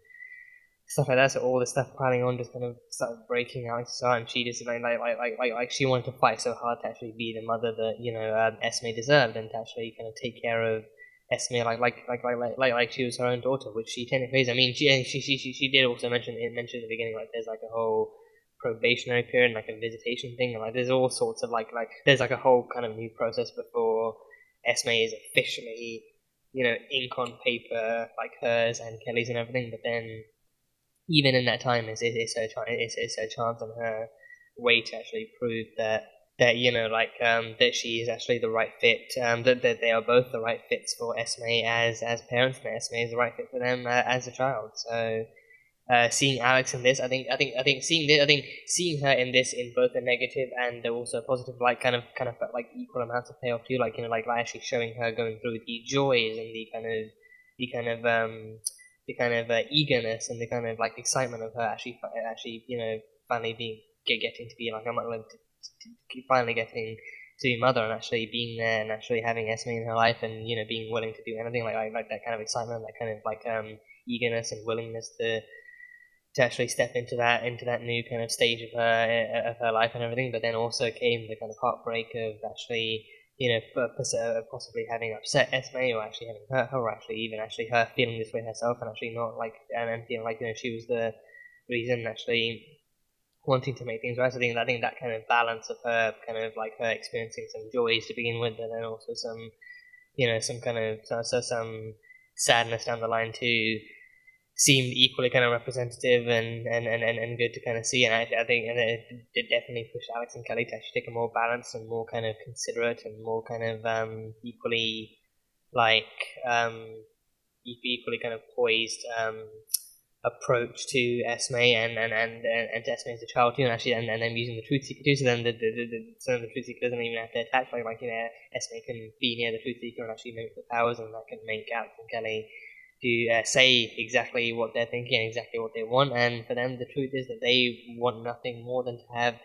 stuff like that. So all this stuff piling on just kind of started breaking out. And she just like she wanted to fight so hard to actually be the mother that Esme deserved, and to actually kind of take care of Esme like she was her own daughter, which she technically is. I mean, she did also mention at the beginning, like there's like a whole probationary period, like a visitation thing, and like there's all sorts of like there's like a whole kind of new process before Esme is officially ink on paper like hers and Kelly's and everything. But then even in that time, it's her chance and her way to actually prove that that she is actually the right fit, that they are both the right fits for Esme as parents, and Esme is the right fit for them as a child. So seeing Alex in this, I think seeing her in this in both a negative and also a positive light kind of felt like equal amounts of payoff too. Like like actually showing her going through the joys and the kind of eagerness and the kind of like excitement of her actually finally getting to be like finally getting to be mother and actually being there and actually having Esme in her life and being willing to do anything, like that kind of excitement, that kind of eagerness and willingness to actually step into that new kind of stage of her life and everything. But then also came the kind of heartbreak of actually possibly having upset Esme, or actually having hurt her, or actually even her feeling this way herself, and actually not like and feeling like she was the reason actually wanting to make things right. So I think that kind of balance of her kind of like her experiencing some joys to begin with, and then also some some kind of some sadness down the line too, seemed equally kind of representative and good to kind of see. And I think and it did definitely push Alex and Kelly to actually take a more balanced and more kind of considerate and more kind of equally equally kind of poised approach to Esme and to Esme as a child too, and actually and them using the Truth Seeker too. So then the Truth Seeker doesn't even have to attack. Esme can be near the Truth Seeker and actually mimic the powers, and that can make Alex and Kelly to say exactly what they're thinking and exactly what they want. And for them, the truth is that they want nothing more than to have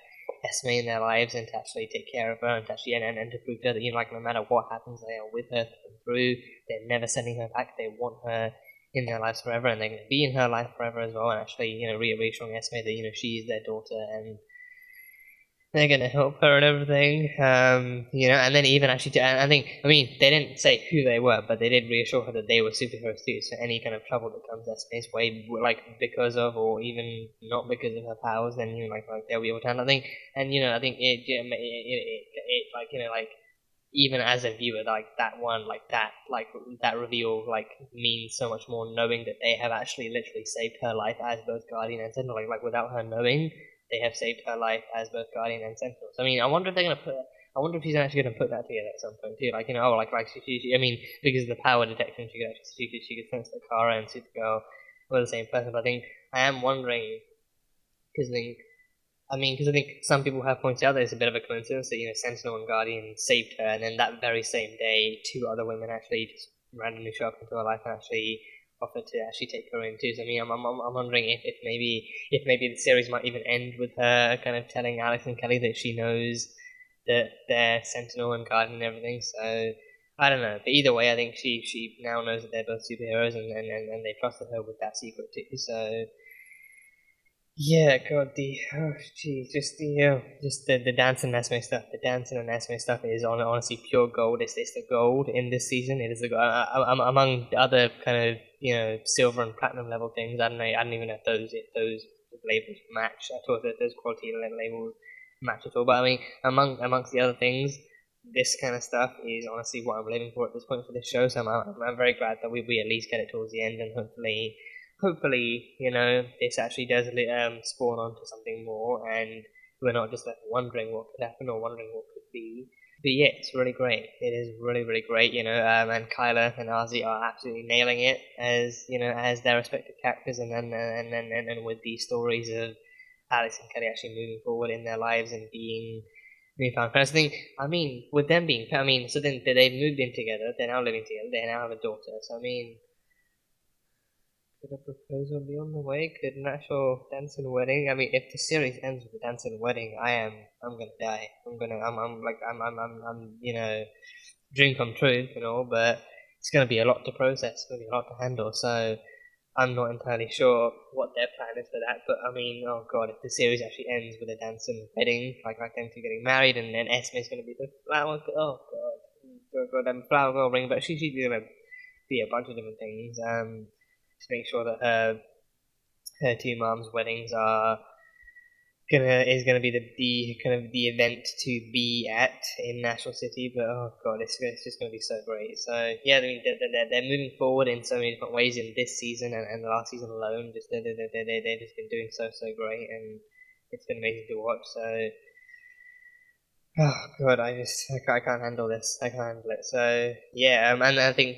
Esme in their lives and to actually take care of her and to actually and to prove to her that no matter what happens, they are with her through. They're never sending her back. They want her in their lives forever, and they're going to be in her life forever as well. And actually, reassuring Esme that she is their daughter and they're going to help her and everything. And then even actually, they didn't say who they were, but they did reassure her that they were superheroes too. So any kind of trouble that comes Esme's way, because of or even not because of her powers, then they'll be able to handle. I think even as a viewer, that reveal means so much more, knowing that they have actually literally saved her life as both Guardian and Sentinel. Without her knowing, they have saved her life as both Guardian and Sentinel. So I wonder if they're gonna I wonder if she's actually gonna put that together at some point too. Because of the power detection, she could sense that Kara and Supergirl were the same person. But I am wondering because I think some people have pointed out that it's a bit of a coincidence that Sentinel and Guardian saved her, and then that very same day, 2 other women actually just randomly show up into her life and actually offer to actually take her in too. So I'm wondering if maybe the series might even end with her kind of telling Alex and Kelly that she knows that they're Sentinel and Guardian and everything. So I don't know, but either way, I think she now knows that they're both superheroes and they trusted her with that secret too. So. Yeah, God, just the Dansen and Esme stuff. The Dansen and Esme stuff is honestly pure gold. It's the gold in this season. It is the among the other kind of silver and platinum level things. I don't even know if those labels match at all. Those quality labels match at all. But amongst the other things, this kind of stuff is honestly what I'm living for at this point for this show. So I'm very glad that we at least get it towards the end, and hopefully, this actually does spawn onto something more, and we're not just left wondering what could happen or wondering what could be. But yeah, it's really great. It is really, really great, and Kyla and Ozzy are absolutely nailing it as their respective characters, and then with these stories of Alex and Kelly actually moving forward in their lives and being found parents. With them being, so then they've moved in together, they're now living together, they now have a daughter, so could a proposal be on the way? Could an actual Dansen wedding? If the series ends with a Dansen wedding, I'm gonna die. I'm dream come true, but it's gonna be a lot to process. It's gonna be a lot to handle. So I'm not entirely sure what their plan is for that. But oh god, if the series actually ends with a Dansen wedding, like them two getting married, and then Esme's gonna be the flower. Oh god, flower girl ring. But she's gonna be a bunch of different things. To make sure that her 2 moms' weddings is gonna be the event to be at in National City. But oh god, it's just gonna be so great. So yeah, they're moving forward in so many different ways in this season and the last season alone. They've just been doing so great, and it's been amazing to watch. So. Oh god, I can't handle this. I can't handle it. So yeah, and I think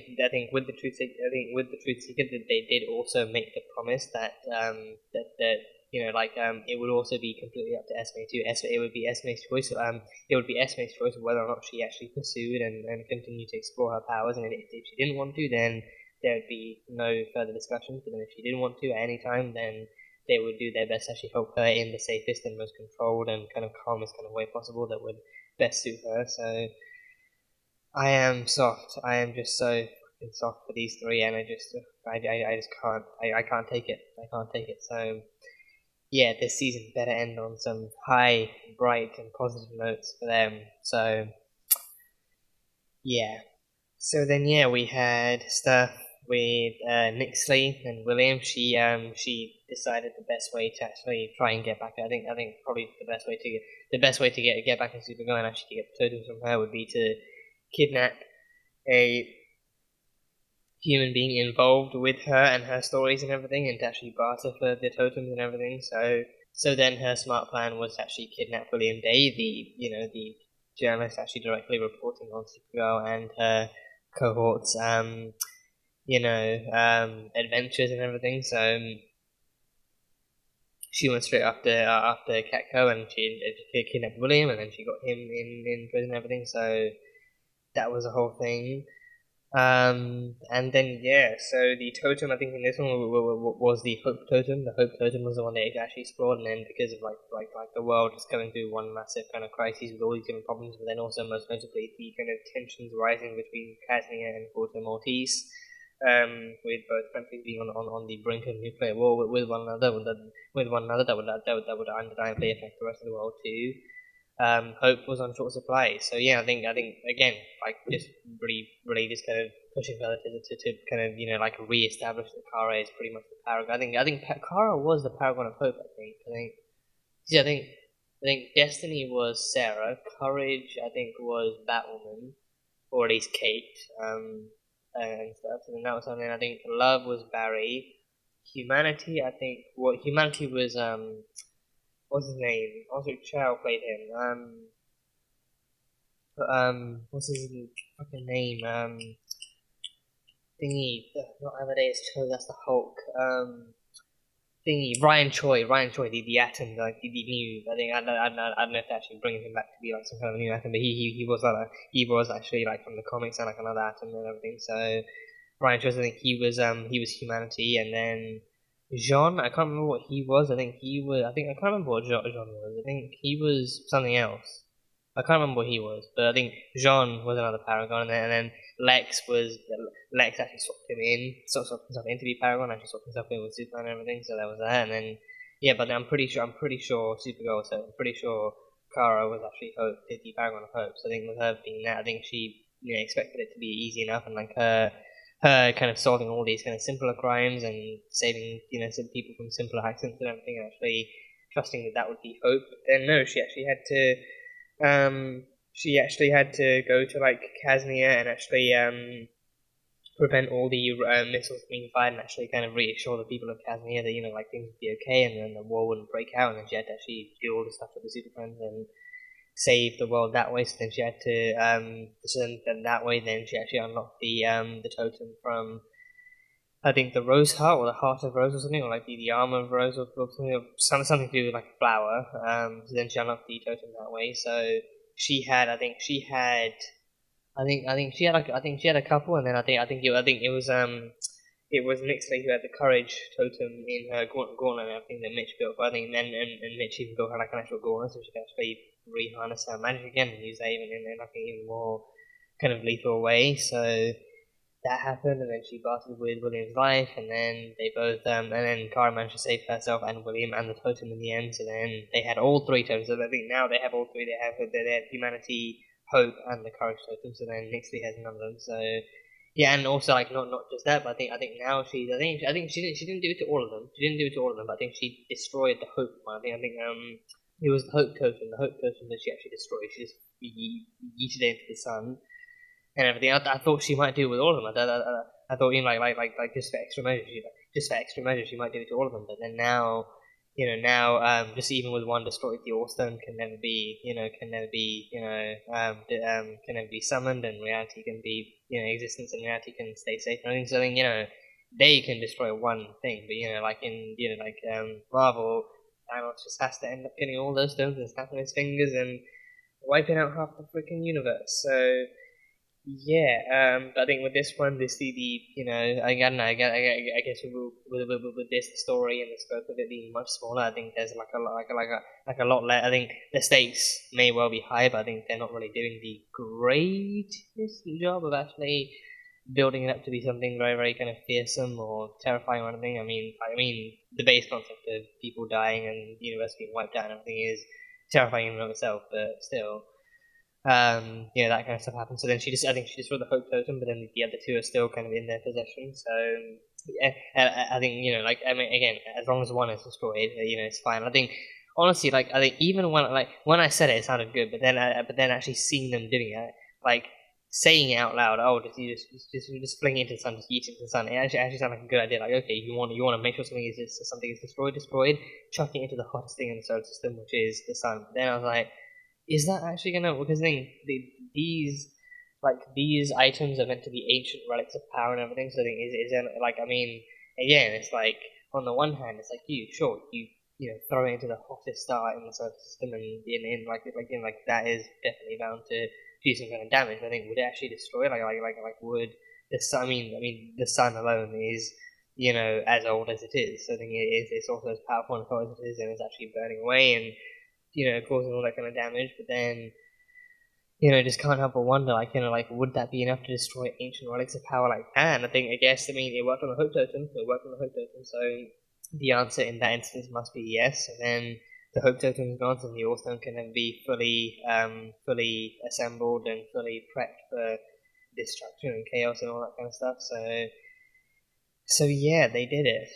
with the Truth Seeker, that they did also make the promise that it would also be completely up to Esme too. It would be Esme's choice. It would be Esme's choice of whether or not she actually pursued and continued to explore her powers. And if she didn't want to, then there would be no further discussions. But then if she didn't want to at any time, then they would do their best to actually help her in the safest and most controlled and kind of calmest kind of way possible that would best suit her. So I am soft. I am just so fucking soft for these 3, and I just can't. I can't take it. I can't take it. So yeah, this season better end on some high, bright, and positive notes for them. So yeah. So then we had stuff with Nixley and William. She decided the best way to actually try and get back. I think probably the best way to get back in Supergirl and actually get the totems from her would be to kidnap a human being involved with her and her stories and everything, and to actually barter for the totems and everything. So then her smart plan was to actually kidnap William Day, the journalist actually directly reporting on Supergirl and her cohorts, adventures and everything. So she went straight after Catco, and she kidnapped William, and then she got him in prison and everything. So that was the whole thing. And then so the totem, I think in this one was the Hope Totem. The Hope Totem was the one they actually explored, and then because of like the world is going through one massive kind of crisis with all these different problems, but then also most notably the kind of tensions rising between Casmia and Porto Maltese, with both countries being on the brink of nuclear war with one another, that would undeniably affect the rest of the world too. Hope was on short supply, so I think again, like, just really just kind of pushing further to kind of re-establish that Kara is pretty much the paragon. I think Kara was the paragon of hope. I think Destiny was Sarah, Courage I think was Batwoman, or at least Kate, and stuff. And then that was something. I think Love was Barry, Humanity Humanity was what's his name? Also, Chow played him. What's his fucking name? Thingy. Not Amadeus Cho. That's the Hulk. Thingy. Ryan Choi, the Atom, like the new. I don't know if they're actually bringing him back to be like some kind of new Atom, but he was actually like from the comics and like another Atom and everything. So Ryan Choi, I think he was Humanity, and then Jean, I can't remember what he was. I can't remember what Jean was. I think he was something else. I can't remember what he was, but I think Jean was another Paragon, and then Lex actually swapped himself into the Paragon, actually swapped himself in with Superman and everything. So that was that, and then but then I'm pretty sure Supergirl. So I'm pretty sure Kara was actually Hope, the Paragon of Hope. So I think with her being that, I think she expected it to be easy enough, and like her kind of solving all these kind of simpler crimes and saving some people from simpler accidents and everything, and actually trusting that would be Hope. But then no, she actually had to go to like Casmia and actually prevent all the missiles being fired, and actually kind of reassure the people of Casmia that like things would be okay, and then the war wouldn't break out, and then she had to actually do all the stuff with the Super Friends and save the world that way. So then she had to that way then she actually unlocked the totem from, I think, the Rose Heart or the Heart of Rose or something, or like the Arm of Rose or something to do with like a flower. So then she unlocked the totem that way. So she had a couple, and then I think it was Nixley who had the Courage totem in her gauntlet and everything that Mitch built. But I think and Mitch even built her like an actual gauntlet, so she could actually re-harness her magic again and use that even in like an even more kind of lethal way. So that happened, and then she bartered with William's life, and then they both and then Kara managed to save herself and William and the totem in the end. So then they had all three totems. So I think now they have all three. They have Humanity, Hope, and the Courage totem. So then Nixley has none of them. So and also like not just that, but I think now she didn't do it to all of them. She didn't do it to all of them, but I think she destroyed the Hope one. I think it was the Hope totem. The Hope totem that she actually destroyed. She just yeeted it into the sun and everything. I thought she might do it with all of them. I thought like just for extra measure, she might do it to all of them. But then now, just even with one destroyed, the All-Stone can never be summoned, and reality can be, existence and reality can stay safe. And I think so. They can destroy one thing, but like in Marvel, Thanos just has to end up getting all those stones and snapping his fingers and wiping out half the freaking universe. So but I think with this one, I guess with this story and the scope of it being much smaller, I think there's a lot less. I think the stakes may well be high, but I think they're not really doing the greatest job of actually building it up to be something very, very kind of fearsome or terrifying or anything. I mean, the base concept of people dying and the universe being wiped out and everything is terrifying in and of itself, but still. That kind of stuff happens. So then I think she destroyed the Hope totem, but then the other two are still kind of in their possession. So I think again, as long as one is destroyed, it's fine. I think honestly, even when I said it sounded good, but then actually seeing them doing it, saying it out loud, oh, just fling it into the sun, just eat it into the sun. It actually sounds like a good idea. Like, okay, you want to make sure something is destroyed, chuck it into the hottest thing in the solar system, which is the sun. But then I was like, is that actually gonna? Because these items are meant to be ancient relics of power and everything. So I think again, it's like on the one hand, it's like you throw it into the hottest star in the solar system, and that is definitely bound to do some kind of damage. I think would it actually destroy it? Would the sun? I mean, the sun alone is as old as it is. So I think it's also as powerful and hot as it is, and it's actually burning away and causing all that kind of damage. But then just can't help but wonder, would that be enough to destroy ancient relics of power like that? And I guess it worked on the Hope Totem. So the answer in that instance must be yes. And then the Hope Totem is gone, so the Allstone can then be fully assembled and fully prepped for destruction and chaos and all that kind of stuff. So yeah, they did it.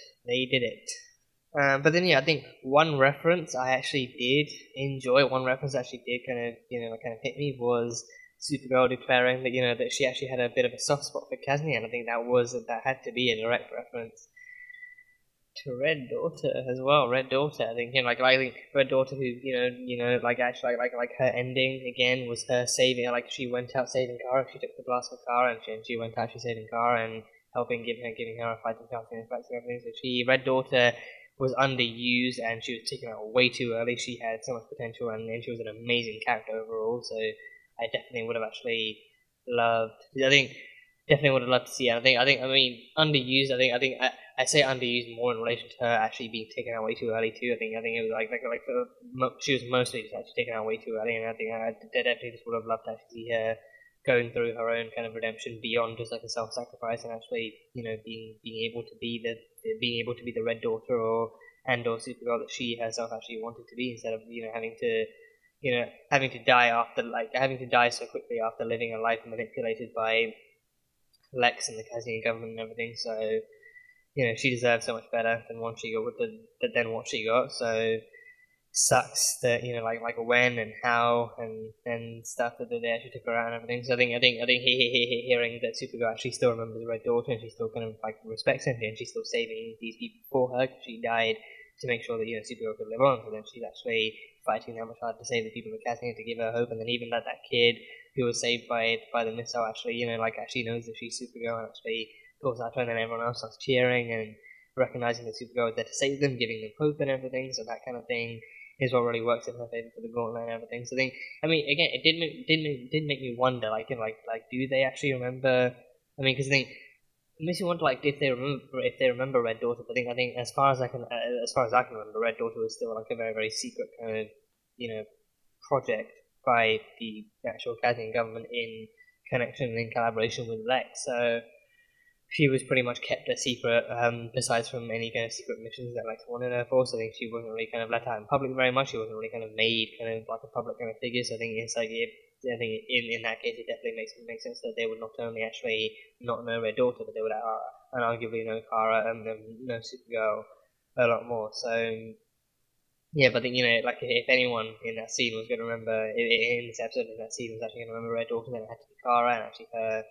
But then, I think one reference I actually did enjoy, one reference that actually did kind of hit me was Supergirl declaring that, that she actually had a bit of a soft spot for Kasny, and I think that had to be a direct reference to Red Daughter as well. Red Daughter, I think, I think Red Daughter, who, actually, her ending, again, was her saving, she went out saving Kara, she took the blast for Kara, and she went out actually saving Kara and giving her a fighting chance and everything. So Red Daughter was underused, and she was taken out way too early. She had so much potential, and she was an amazing character overall. So I definitely would have actually loved. I think definitely would have loved to see it. I mean underused. I say underused more in relation to her actually being taken out way too early too. I think it was she was mostly just actually taken out way too early, and I think I definitely just would have loved to actually see her going through her own kind of redemption beyond just a self-sacrifice, and actually being able to be the Red Daughter or Supergirl that she herself actually wanted to be, instead of having to die so quickly after living a life manipulated by Lex and the Kasnian government and everything. So she deserved so much better than what she got. So sucks that when and how and stuff that they actually took her out and everything. So I think hearing that Supergirl actually still remembers Red Daughter, and she still kind of respects her, and she's still saving these people for her, because she died to make sure that Supergirl could live on. So then she's actually fighting that much harder to save the people of Casting, to give her hope. And then even that kid who was saved by the missile actually actually knows that she's Supergirl, and actually goes after her, and then everyone else starts cheering and recognizing that Supergirl is there to save them, giving them hope and everything. So that kind of thing is what really works in her favor for the Gauntlet and everything. So again, it did make me wonder, do they actually remember? Because it makes me wonder, if they remember Red Daughter. But I think as far as I can remember, Red Daughter was still a very, very secret kind of project by the actual Kasnian government in connection and in collaboration with Lex. So she was pretty much kept a secret, besides from any kind of secret missions that Lex wanted her for. So I think she wasn't really kind of let out in public very much. She wasn't really kind of made kind of a public kind of figure. So I think in that case it definitely makes sense that they would not only actually not know Red Daughter, but they would and arguably know Kara and know Supergirl a lot more. So yeah, but if anyone in that scene was going to remember in this episode, if that scene was actually going to remember Red Daughter, then it had to be Kara, and actually her.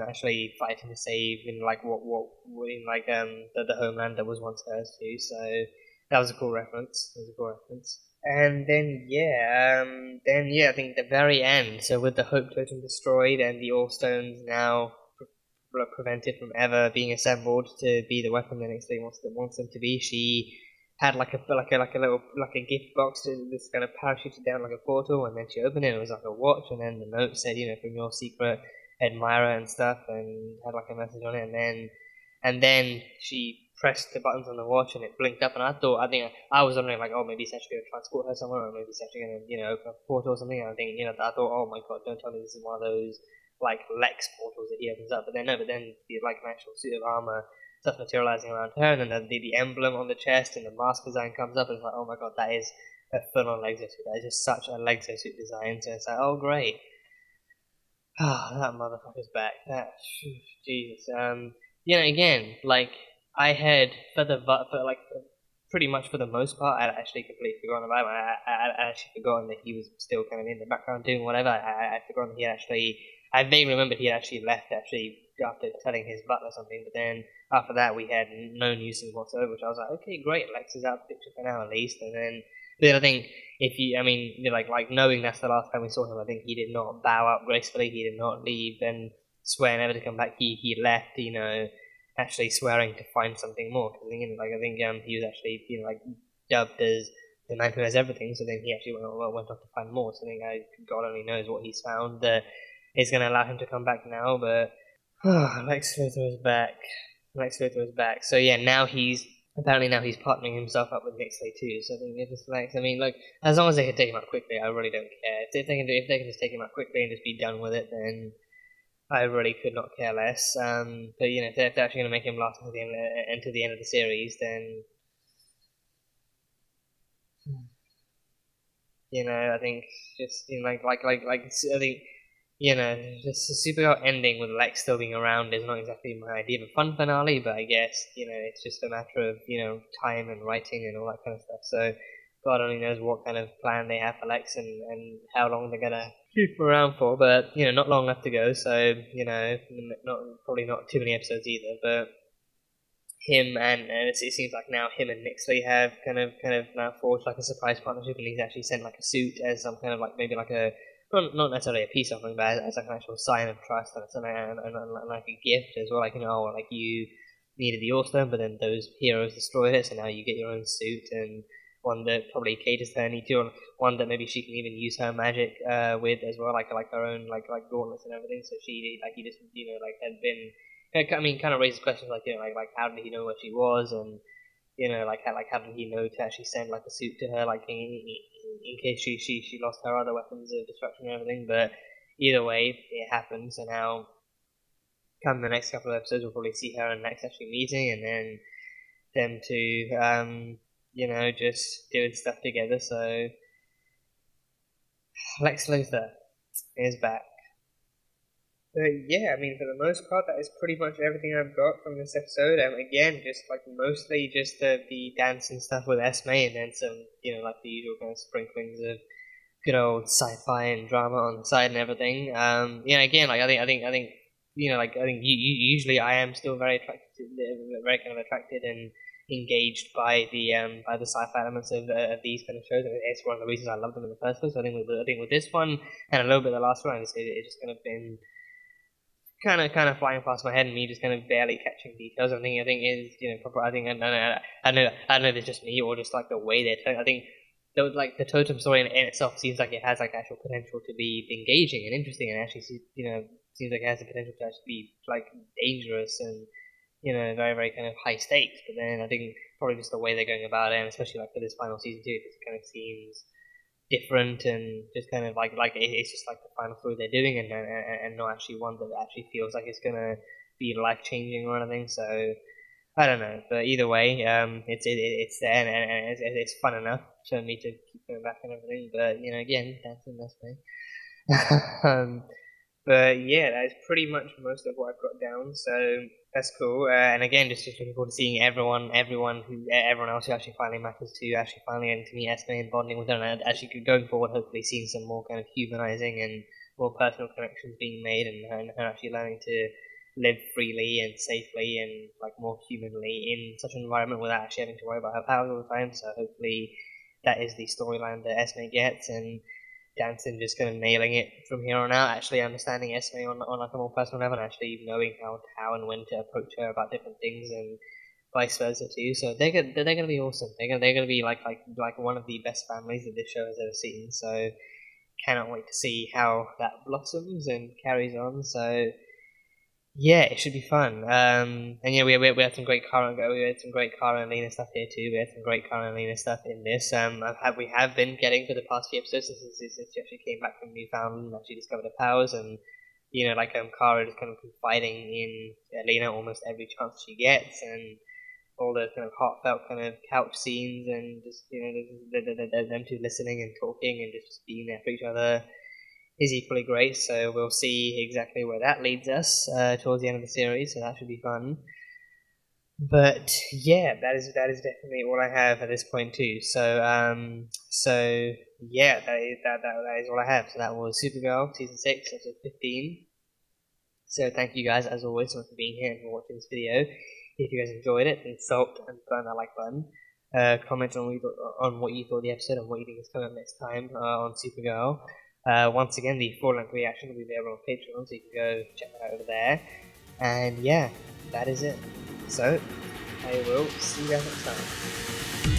Actually fighting to save in the homeland that was once hers too. So that was a cool reference. And then I think the very end. So with the Hope Totem destroyed and the Allstones now prevented from ever being assembled to be the weapon that X-Ley wants them to be, she had a gift box to this kind of parachuted down like a portal, and then she opened it, and it was like a watch, and then the note said, from your secret admirer and stuff, and had a message on it, and then she pressed the buttons on the watch and it blinked up, and I was wondering maybe it's actually going to transport her somewhere, or maybe it's actually going to open up a portal or something. And I think I thought, oh my god, don't tell me this is one of those Lex portals that he opens up. But then the actual suit of armor stuff materializing around her, and then the emblem on the chest and the mask design comes up, and it's oh my god, that is a full-on Lexosuit. That is just such a Lexosuit design. So it's oh great. That motherfucker's back. Jesus. Again, I had pretty much for the most part, I'd actually completely forgotten about him. I'd actually forgotten that he was still kind of in the background doing whatever. I'd forgotten he actually, I vaguely remembered he had actually left actually after telling his butler something, but then after that we had no news of him whatsoever, which I was like, okay, great, Lex is out of the picture for now at least. And then I think like knowing that's the last time we saw him, I think he did not bow out gracefully, he did not leave and swear never to come back. He left, actually swearing to find something more. Because I think he was actually dubbed as the man who has everything. So then he actually went off to find more. So I think God only knows what he's found that is going to allow him to come back now. But Lex Luthor is back. So yeah, now he's partnering himself up with Nixley too. So I think it's just Lex. I mean, look, as long as they can take him out quickly, I really don't care. If they can just take him out quickly and just be done with it, then I really could not care less. But if they're actually going to make him last until the end of the series, then I think just I think just a Supergirl ending with Lex still being around is not exactly my idea of a fun finale. But I guess it's just a matter of time and writing and all that kind of stuff. So God only knows what kind of plan they have for Lex and how long they're gonna keep him around for. But not long left to go, so probably not too many episodes either. But him and it seems like now him and Nixley have kind of now forged like a surprise partnership, and he's actually sent like a suit as some kind of maybe like a not necessarily a peace offering, but as like an actual sign of trust and like a gift as well. Like you needed the All-Stone, but then those heroes destroyed it, so now you get your own suit, and one that probably caters to her need to, and one that maybe she can even use her magic with as well, like her own like gauntlets and everything. So she he just had been kind of raises questions like how did he know where she was, and how did he know to actually send like a suit to her in case she lost her other weapons of destruction and everything. But either way, it happened. So now, come the next couple of episodes, we'll probably see her and Lex actually meeting, and then them two just doing stuff together. So Lex Luthor is back. But yeah, I mean, for the most part, that is pretty much everything I've got from this episode. Again, just mostly just the Dansen stuff with Esme, and then some the usual kind of sprinklings of good old sci-fi and drama on the side and everything. Again, I think usually I am still very attracted and engaged by the sci-fi elements of these kind of shows, and it's one of the reasons I love them in the first place. I think with this one and a little bit of the last one, it's just kind of been kind of flying past my head, and me just kind of barely catching details. I think is proper. I don't know if it's just me or just like the way they're telling. I think the totem story in itself seems like it has like actual potential to be engaging and interesting, and actually seems like it has the potential to actually be like dangerous and very very kind of high stakes. But then I think probably just the way they're going about it, and especially like for this final season too, it just kind of seems different and just kind of like it's just like the final story they're doing, and not actually one that actually feels like it's gonna be life changing or anything. So I don't know, but either way, it's there, and it's fun enough for me to keep going back and everything. But again, that's me. But yeah, that is pretty much most of what I've got down. So that's cool. And again, just looking forward to seeing everyone else who actually finally matters to, actually finally getting to meet Esme and bonding with her, and actually going forward, hopefully seeing some more kind of humanizing and more personal connections being made, and her actually learning to live freely and safely and like more humanly in such an environment without actually having to worry about her powers all the time. So hopefully that is the storyline that Esme gets, and Dansen just kind of nailing it from here on out, actually understanding Esme on like a more personal level, and actually knowing how and when to approach her about different things, and vice versa too. So they're gonna be awesome. They're gonna be like one of the best families that this show has ever seen. So cannot wait to see how that blossoms and carries on. So yeah, it should be fun. And yeah, we had some great Kara and Lena stuff here too. We had some great Kara and Lena stuff in this. We have been getting for the past few episodes since she actually came back from Newfoundland and actually discovered her powers, and Kara just kind of confiding in Lena almost every chance she gets, and all those kind of heartfelt kind of couch scenes, and just them two listening and talking and just being there for each other is equally great. So we'll see exactly where that leads us towards the end of the series, so that should be fun. But yeah, that is definitely all I have at this point too. So yeah, that is all I have. So that was Supergirl season 6, episode 15. So thank you guys as always for being here and for watching this video. If you guys enjoyed it, then salt and burn that like button. Comment on what you thought of the episode and what you think is coming up next time on Supergirl. Once again, the full-length reaction will be available on Patreon, so you can go check that out over there. And yeah, that is it. So, I will see you guys next time.